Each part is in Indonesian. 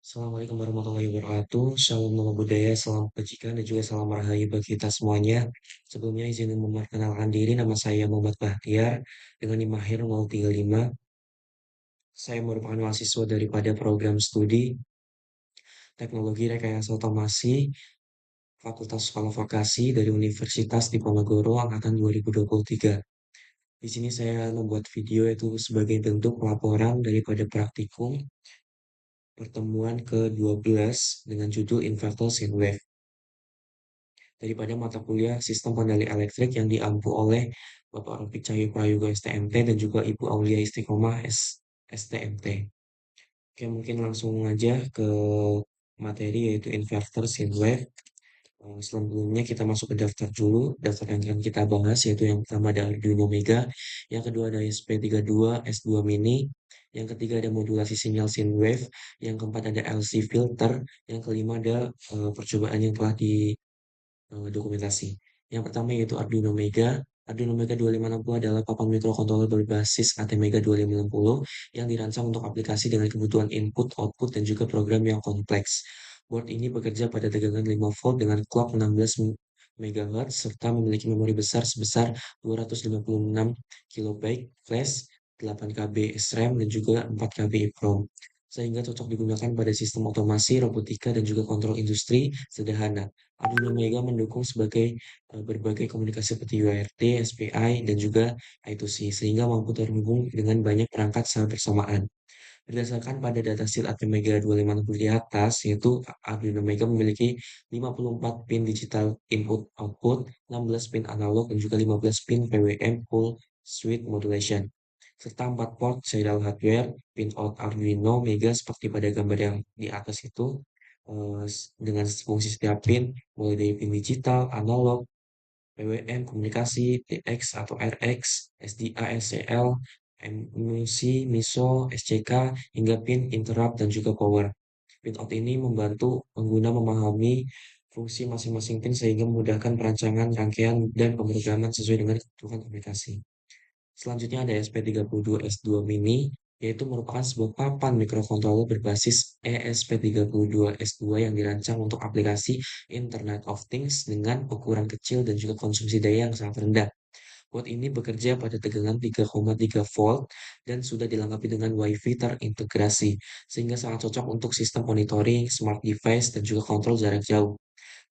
Assalamualaikum warahmatullahi wabarakatuh. Shalom nama budaya, salam kebajikan, dan juga salam rahayu bagi kita semuanya. Sebelumnya izin memperkenalkan diri, nama saya Muhammad Bahtiar dengan NIM akhir 035. Saya merupakan mahasiswa daripada program studi Teknologi Rekayasa Otomasi Fakultas Sekolah Vokasi dari Universitas Diponegoro Angkatan 2023. Di sini saya membuat video itu sebagai bentuk pelaporan daripada praktikum pertemuan ke-12 dengan judul Inverter Sine Wave daripada mata kuliah Sistem Kendali Elektrik yang diampu oleh Bapak Rofik Cahyo Prayogo STMT dan juga Ibu Aulia Istiqomah STMT. Oke, mungkin langsung aja ke materi yaitu inverter sine wave. Sebelumnya kita masuk ke daftar dulu. Daftar yang akan kita bahas yaitu yang pertama ada Arduino Mega, yang kedua ada SP32 S2 Mini, yang ketiga ada modulasi sinyal sine wave, yang keempat ada LC filter, yang kelima ada percobaan yang telah dokumentasi. Yang pertama yaitu Arduino Mega. Arduino Mega 2560 adalah papan microcontroller berbasis ATmega 2560 yang dirancang untuk aplikasi dengan kebutuhan input, output, dan juga program yang kompleks. Board ini bekerja pada tegangan 5 volt dengan clock 16 MHz serta memiliki memori besar sebesar 256 KB flash, 8 KB SRAM, dan juga 4 KB EEPROM sehingga cocok digunakan pada sistem otomasi, robotika, dan juga kontrol industri sederhana. Arduino Mega mendukung berbagai komunikasi seperti UART, SPI, dan juga I2C, sehingga mampu terhubung dengan banyak perangkat secara bersamaan. Berdasarkan pada datasheet ATmega 2560 di atas, yaitu Arduino Mega memiliki 54 pin digital input-output, 16 pin analog, dan juga 15 pin PWM full switch modulation, serta 4 port serial hardware. Pin out Arduino Mega seperti pada gambar yang di atas itu, dengan fungsi setiap pin, mulai dari pin digital, analog, PWM, komunikasi, TX atau RX, SDA, SCL, MISI, MISO, SCK, hingga pin interrupt dan juga power. Pin out ini membantu pengguna memahami fungsi masing-masing pin sehingga memudahkan perancangan, rangkaian, dan pemrograman sesuai dengan kebutuhan aplikasi. Selanjutnya ada SP32 S2 Mini, yaitu merupakan sebuah papan mikrokontroler berbasis ESP32 S2 yang dirancang untuk aplikasi Internet of Things dengan ukuran kecil dan juga konsumsi daya yang sangat rendah. Board ini bekerja pada tegangan 3,3 volt dan sudah dilengkapi dengan WiFi terintegrasi, sehingga sangat cocok untuk sistem monitoring, smart device, dan juga kontrol jarak jauh.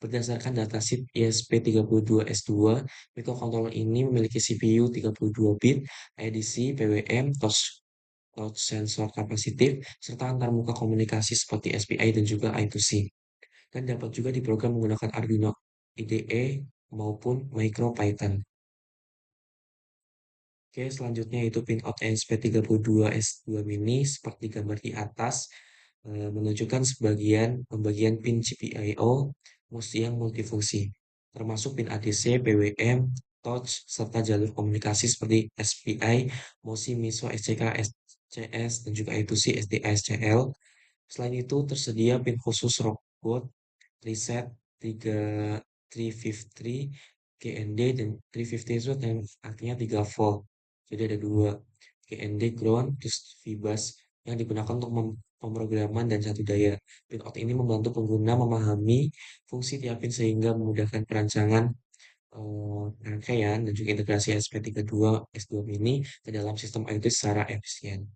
Berdasarkan datasheet ESP32S2, microcontroller ini memiliki CPU 32 bit, ADC, PWM, touch sensor kapasitif, serta antarmuka komunikasi seperti SPI dan juga I2C. Dan dapat juga diprogram menggunakan Arduino IDE maupun MicroPython. Oke, selanjutnya itu pin out ESP32S2 Mini seperti gambar di atas, menunjukkan sebagian pembagian pin GPIO yang multifungsi, termasuk pin ADC, PWM, touch, serta jalur komunikasi seperti SPI, MOSI, MISO, SCK, SCS, dan juga I2C, SDA, SCL. Selain itu, tersedia pin khusus robot, reset, 350 GND, dan 350 itu yang artinya 3 volt. Jadi ada dua, GND ground, terus VBus yang digunakan untuk pemrograman dan satu daya. Pin out ini membantu pengguna memahami fungsi tiap pin sehingga memudahkan perancangan, rangkaian, dan juga integrasi SP32 S2 ini ke dalam sistem IoT secara efisien.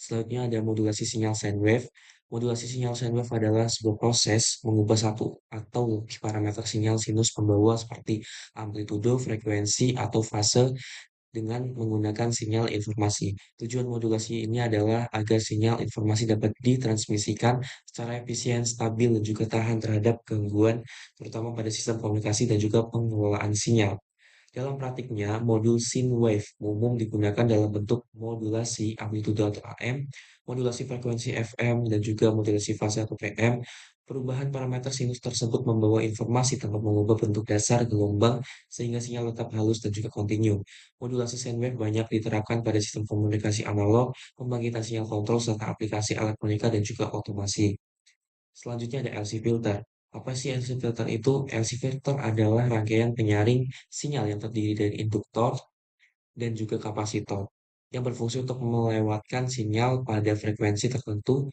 Selanjutnya ada modulasi sinyal sine wave. Modulasi sinyal sine wave adalah sebuah proses mengubah satu atau lebih parameter sinyal sinus pembawa seperti amplitudo, frekuensi, atau fase dengan menggunakan sinyal informasi. Tujuan modulasi ini adalah agar sinyal informasi dapat ditransmisikan secara efisien, stabil, dan juga tahan terhadap gangguan, terutama pada sistem komunikasi dan juga pengelolaan sinyal. Dalam praktiknya, modul sine wave umum digunakan dalam bentuk modulasi amplitudo atau AM, modulasi frekuensi FM, dan juga modulasi fase atau PM. Perubahan parameter sinus tersebut membawa informasi tanpa mengubah bentuk dasar gelombang sehingga sinyal tetap halus dan juga kontinu. Modulasi sine wave banyak diterapkan pada sistem komunikasi analog, pembangkitan sinyal kontrol, serta aplikasi elektronika dan juga otomasi. Selanjutnya ada LC filter. Apa sih LC filter itu? LC filter adalah rangkaian penyaring sinyal yang terdiri dari induktor dan juga kapasitor yang berfungsi untuk melewatkan sinyal pada frekuensi tertentu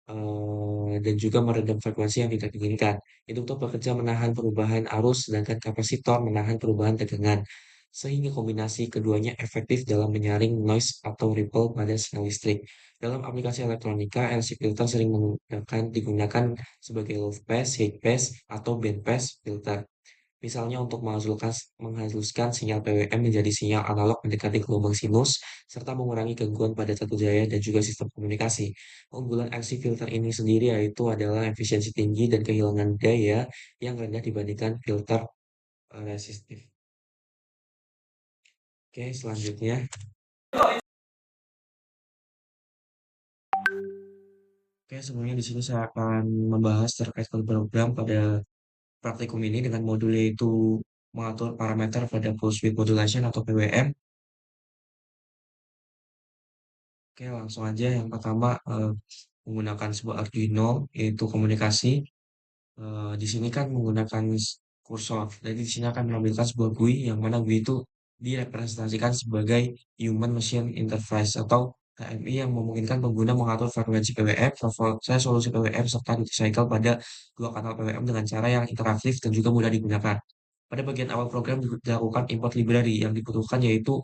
dan juga meredam frekuensi yang tidak diinginkan. Induktor bekerja menahan perubahan arus, sedangkan kapasitor menahan perubahan tegangan, sehingga kombinasi keduanya efektif dalam menyaring noise atau ripple pada sinyal listrik. Dalam aplikasi elektronika, LC filter sering digunakan sebagai low pass, high pass, atau band pass filter. Misalnya untuk menghaluskan sinyal PWM menjadi sinyal analog mendekati gelombang sinus, serta mengurangi gangguan pada satu daya dan juga sistem komunikasi. Keunggulan LC filter ini sendiri yaitu adalah efisiensi tinggi dan kehilangan daya yang rendah dibandingkan filter resistif. Oke, selanjutnya. Oke, sebelumnya di sini saya akan membahas terkait program pada praktikum ini dengan modul yaitu mengatur parameter pada pulse width modulation atau PWM. Oke, langsung aja. Yang pertama, menggunakan sebuah Arduino, yaitu komunikasi. Di sini kan menggunakan kursor. Jadi di sini akan menampilkan sebuah GUI, yang mana GUI itu direpresentasikan sebagai Human Machine Interface atau HMI yang memungkinkan pengguna mengatur frekuensi PWM, solusi PWM, serta duty cycle pada dua kanal PWM dengan cara yang interaktif dan juga mudah digunakan. Pada bagian awal program dilakukan import library yang dibutuhkan yaitu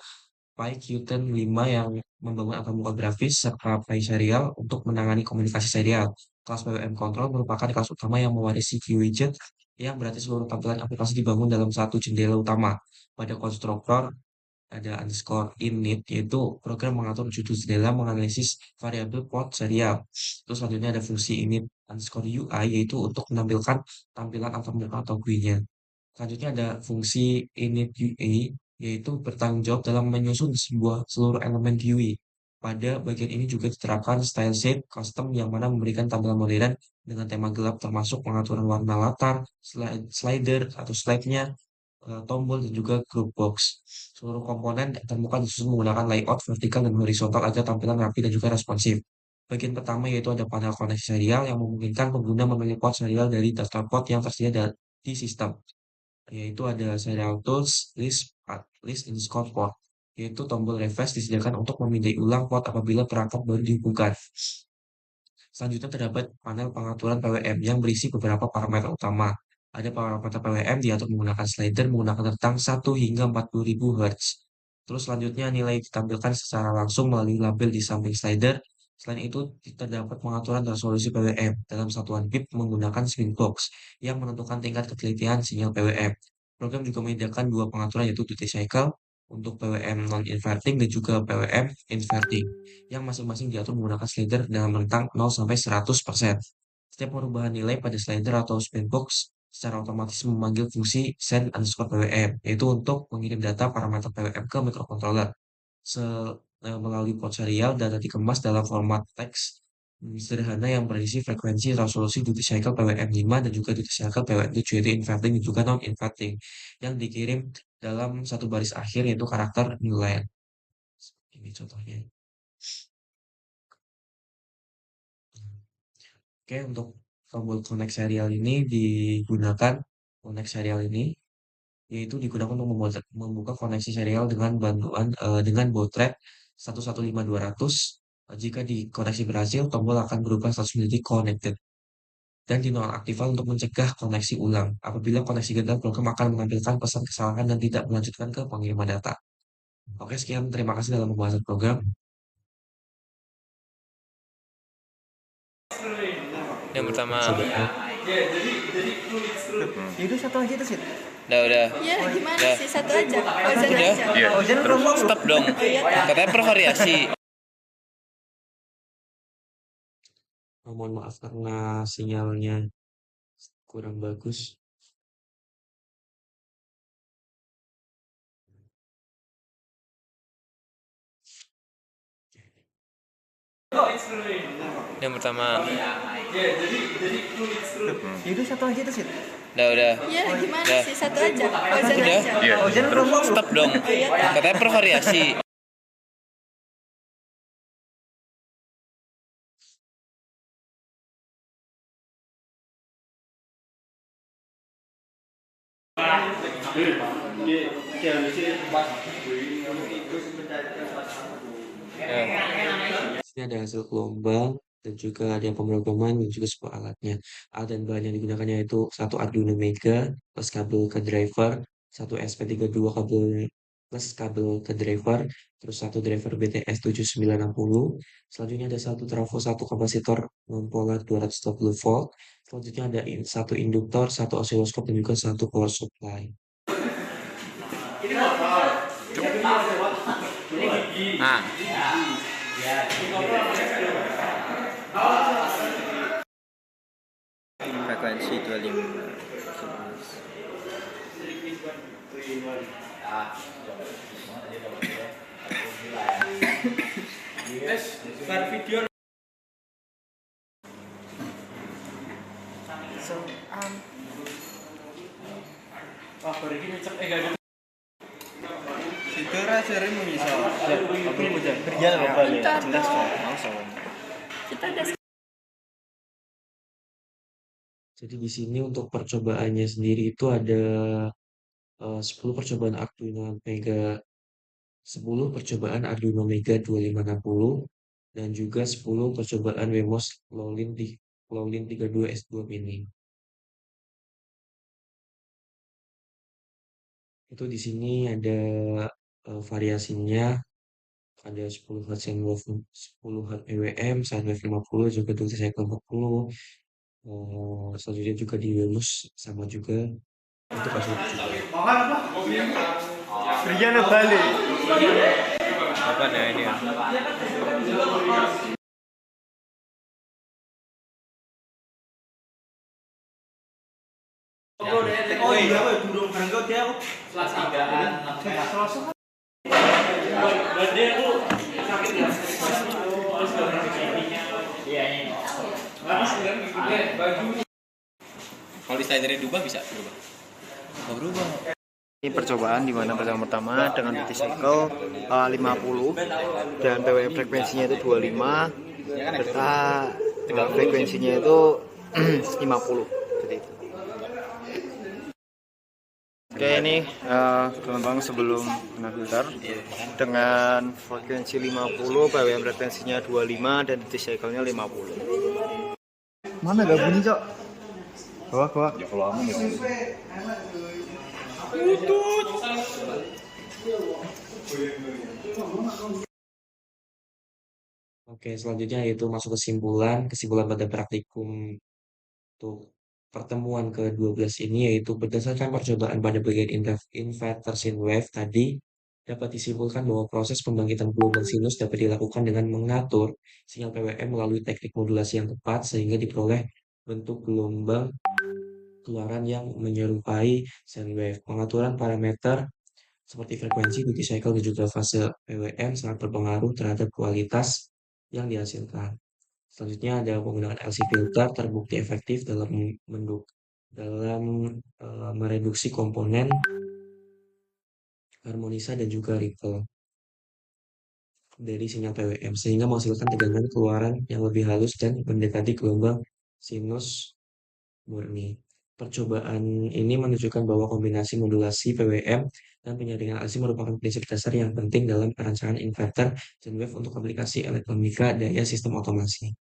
PyQt 5 yang membangun angka muka grafis serta PySerial untuk menangani komunikasi serial. Kelas PWM Control merupakan kelas utama yang mewarisi QWidget yang berarti seluruh tampilan aplikasi dibangun dalam satu jendela utama. Pada konstruktor ada underscore init yaitu program mengatur judul jendela menganalisis variabel port serial. Terus selanjutnya ada fungsi init underscore UI yaitu untuk menampilkan tampilan angka muka atau GUI-nya. Selanjutnya ada fungsi init UI, yaitu bertanggung jawab dalam menyusun seluruh elemen GUI. Pada bagian ini juga diterapkan style sheet custom yang mana memberikan tampilan modern dengan tema gelap termasuk pengaturan warna latar, slider atau slide-nya, tombol dan juga group box. Seluruh komponen termuka disusun menggunakan layout vertikal dan horizontal agar tampilan rapi dan juga responsif. Bagian pertama yaitu ada panel koneksi serial yang memungkinkan pengguna memilih port serial dari daftar port yang tersedia di sistem, yaitu ada serial tools, list underscore port, yaitu tombol refresh disediakan untuk memindai ulang port apabila perangkat baru dihubungkan. Selanjutnya terdapat panel pengaturan PWM yang berisi beberapa parameter utama. Ada parameter PWM diatur menggunakan slider menggunakan rentang 1 hingga 40.000 Hz. Terus selanjutnya nilai ditampilkan secara langsung melalui label di samping slider. Selain itu, terdapat pengaturan resolusi PWM dalam satuan bit menggunakan swing box yang menentukan tingkat ketelitian sinyal PWM. Program juga menyediakan dua pengaturan yaitu duty cycle untuk PWM non-inverting dan juga PWM inverting yang masing-masing diatur menggunakan slider dalam rentang 0 sampai 100%. Setiap perubahan nilai pada slider atau spin box secara otomatis memanggil fungsi send underscore PWM, yaitu untuk mengirim data parameter PWM ke microcontroller. Melalui port serial, data dikemas dalam format teks sederhana yang berisi frekuensi, resolusi, duty cycle PWM 5 dan juga duty cycle PWM 7 yaitu inverting dan juga non-inverting yang dikirim dalam satu baris akhir yaitu karakter new line. Ini contohnya. Oke, untuk tombol connect serial ini digunakan connect serial ini yaitu digunakan untuk membuka koneksi serial dengan dengan baud rate 115200. Jika dikoneksi berhasil, tombol akan berubah status menjadi connected dan dinonaktifkan untuk mencegah koneksi ulang. Apabila koneksi gagal, program akan menampilkan pesan kesalahan dan tidak melanjutkan ke pengiriman data. Oke, sekian. Terima kasih dalam pembahasan program. Yang pertama. Itu satu aja tuh sih. Udah. Ya gimana Udah. sih, satu aja. Ozen Udah. aja. Iya. Ozen Terus belum. stop dong. Katanya bervariasi. Mohon maaf karena sinyalnya kurang bagus. Yang pertama. Itu satu aja tuh sih. Udah. Ya gimana Udah. sih, satu aja. Ozen Udah. aja. Iya. Ozen Terus belum. stop dong. Katanya bervariasi. Di sini ada hasil gelombang dan juga ada pemrograman dan juga sebuah alatnya. Alat dan bahan yang digunakannya itu satu Arduino Mega plus kabel ke driver, satu SP32 kabel plus kabel ke driver, terus satu driver BTS 7960. Selanjutnya ada satu trafo, satu kapasitor non polar 220 volt. Selanjutnya ada satu induktor, satu osiloskop dan juga satu power supply. Ah, Frekuensi 25. So, situ rasanya mengisah. Aku udah kerja apa nih? Jelas kok, langsung. Kita udah Jadi di sini untuk percobaannya sendiri itu ada 10 percobaan Arduino Mega 10 percobaan Arduino Mega 2560 dan juga 10 percobaan Wemos Lowlin 32 S2 Mini. Itu di sini ada variasinya, ada 10 Hz sine 10 Hz EWM, sine wave 50, juga duty cycle 40. Selanjutnya juga di Wemos sama juga untuk hasil juga. Kerja balik. apa nih ini ya? Oh iya, durung berangkat dia. Kalau desain dari Dubah bisa berubah. Nggak berubah. Ini percobaan di mana pertama dengan duty cycle 50 dan PWM frekuensinya itu 25 serta frekuensinya itu 50 seperti itu. Oke, ini gelombang sebelum kena filter dengan frekuensi 50, PWM frekuensinya 25 dan duty cycle-nya 50. Mana gak bunyi, Cok? Bawa. Ya kalau aman ya. Oke, selanjutnya yaitu masuk kesimpulan pada praktikum untuk pertemuan ke-12 ini, yaitu berdasarkan percobaan pada bagian inverter sine wave tadi, dapat disimpulkan bahwa proses pembangkitan gelombang sinus dapat dilakukan dengan mengatur sinyal PWM melalui teknik modulasi yang tepat sehingga diperoleh bentuk gelombang keluaran yang menyerupai sine wave. Pengaturan parameter seperti frekuensi, duty cycle, dan juga fase PWM sangat berpengaruh terhadap kualitas yang dihasilkan. Selanjutnya ada penggunaan LC filter terbukti efektif dalam mereduksi komponen harmonisa dan juga ripple dari sinyal PWM sehingga menghasilkan tegangan keluaran yang lebih halus dan mendekati gelombang sinus murni. Percobaan ini menunjukkan bahwa kombinasi modulasi PWM dan penyaringan LC merupakan prinsip dasar yang penting dalam perancangan inverter dan wave untuk aplikasi elektronika daya sistem otomasi.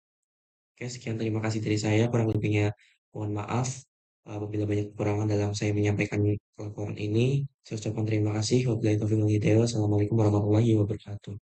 Oke, sekian terima kasih dari saya. Kurang lebihnya mohon maaf apabila banyak kekurangan dalam saya menyampaikan laporan ini. Saya ucapkan terima kasih. Wabillahi taufiq wal hidayah. Wassalamualaikum warahmatullahi wabarakatuh.